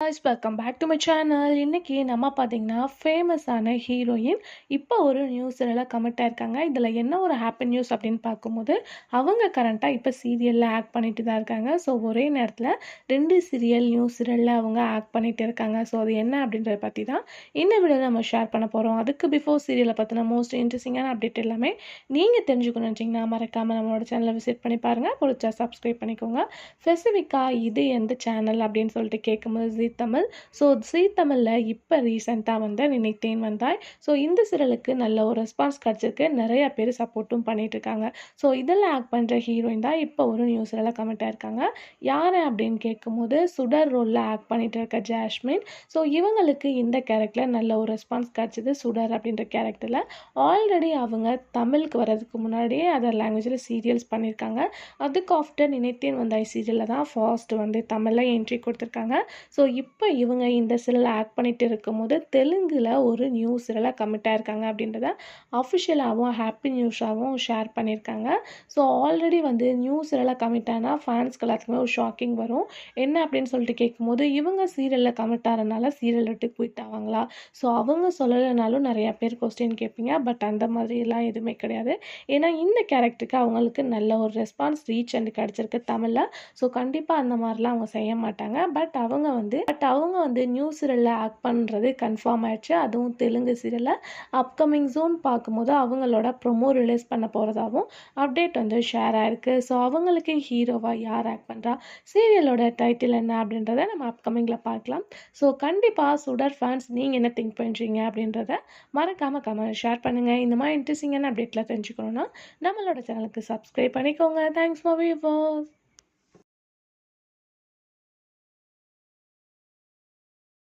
Guys welcome back to my channel. இன்னைக்கு நம்ம பார்த்தீங்கன்னா ஃபேமஸான ஹீரோயின் இப்போ ஒரு நியூஸ் எல்லாம் கமிட் ஆயிருக்காங்க. இதில் என்ன ஒரு ஹாப்பி நியூஸ் அப்படின்னு பார்க்கும்போது அவங்க கரண்ட்டாக இப்போ சீரியலில் ஆக்ட் பண்ணிட்டு தான் இருக்காங்க. ஸோ ஒரே நேரத்தில் 2 சீரியல் நியூஸ் சீரியலில் அவங்க ஆக்ட் பண்ணிட்டு இருக்காங்க. ஸோ அது என்ன அப்படின்றத பற்றி தான் இந்த வீடியோவில் நம்ம ஷேர் பண்ண போகிறோம். அதுக்கு பிஃபோர் சீரியலை பற்றின மோஸ்ட் இன்ட்ரெஸ்டிங்கான அப்டேட் எல்லாமே நீங்கள் தெரிஞ்சுக்கணும்னு நினச்சிங்கன்னா மறக்காமல் நம்மளோட சேனலை விசிட் பண்ணி பாருங்கள். பிடிச்சா சப்ஸ்கிரைப் பண்ணிக்கோங்க. ஸ்பெசிஃபிக்காக இது எந்த சேனல் அப்படின்னு சொல்லிட்டு கேட்கும்போது ஜீ தமிழ். ஸோ ஜீ தமிழில் இப்போ ரீசெண்டாக வந்து நினைத்தேன் வந்தாய். ஸோ இந்த சீரியலுக்கு நல்ல ஒரு ரெஸ்பான்ஸ் கிடச்சிருக்கு. நிறைய பேர் சப்போர்ட்டும் பண்ணிட்டு இருக்காங்க. ஸோ இதெல்லாம் ஆக்ட் பண்ணுற ஹீரோயின் தான் இப்போ ஒரு நியூஸ்ல கமெண்ட் ஆயிருக்காங்க. யார் அப்படின்னு கேட்கும்போது சுடர் ரோலில் ஆக்ட் பண்ணிட்டு இருக்க ஜாஸ்மின். ஸோ இவங்களுக்கு இந்த கேரக்டரில் நல்ல ஒரு ரெஸ்பான்ஸ் கிடச்சிது. சுடர் அப்படின்ற கேரக்டரில் ஆல்ரெடி அவங்க தமிழுக்கு வர்றதுக்கு முன்னாடியே அதர் லாங்குவேஜில் சீரியல்ஸ் பண்ணியிருக்காங்க. அதுக்கு ஆஃப்டர் நினைத்தேன் வந்தாய் சீரியலில் தான் ஃபர்ஸ்ட் வந்து தமிழில் என்ட்ரி கொடுத்துருக்காங்க. ஸோ இப்போ இவங்க இந்த சீரியலில் ஆக்ட் பண்ணிட்டு இருக்கும்போது தெலுங்கில் ஒரு நியூ சீரியலாக கமிட் ஆயிருக்காங்க அப்படின்றத அஃபிஷியலாகவும் ஹாப்பி நியூஸாகவும் ஷேர் பண்ணியிருக்காங்க. ஸோ ஆல்ரெடி வந்து நியூ சீரியலாக கமிட் ஆனால் ஃபேன்ஸ்க்கு எல்லாத்துக்குமே ஒரு ஷாக்கிங் வரும். என்ன அப்படின்னு சொல்லிட்டு கேட்கும்போது இவங்க சீரியலில் கமிட் ஆகிறனால சீரியல் விட்டு குயிட் ஆவாங்களா? ஸோ அவங்க சொல்லலைனாலும் நிறையா பேர் கொஸ்டின் கேட்பீங்க. பட் அந்த மாதிரிலாம் எதுவுமே கிடையாது. ஏன்னா இந்த கேரக்டருக்கு அவங்களுக்கு நல்ல ஒரு ரெஸ்பான்ஸ் ரீச் அண்ட் கிடச்சிருக்கு தமிழில். ஸோ கண்டிப்பாக அந்த மாதிரிலாம் அவங்க செய்ய மாட்டாங்க. பட் அவங்க வந்து நியூ சீரியலில் ஆக்ட் பண்ணுறது கன்ஃபார்ம் ஆயிடுச்சு. அதுவும் தெலுங்கு சீரியலில் அப்கமிங் ஜூன் பார்க்கும்போது அவங்களோட ப்ரொமோ ரிலீஸ் பண்ண போகிறதாகவும் அப்டேட் வந்து ஷேர் ஆயிருக்கு. ஸோ அவங்களுக்கு ஹீரோவாக யார் ஆக்ட் பண்ணுறா, சீரியலோட டைட்டில் என்ன அப்படின்றத நம்ம அப்கமிங்கில் பார்க்கலாம். ஸோ கண்டிப்பாக சுடர் ஃபேன்ஸ் நீங்கள் என்ன திங்க் பண்ணுறீங்க அப்படின்றத மறக்காமல் கமெண்ட் ஷேர் பண்ணுங்கள். இந்த மாதிரி இன்ட்ரெஸ்டிங்கான அப்டேட்டில் தெரிஞ்சுக்கணுன்னா நம்மளோட சேனலுக்கு சப்ஸ்கிரைப் பண்ணிக்கோங்க. Thanks for viewers.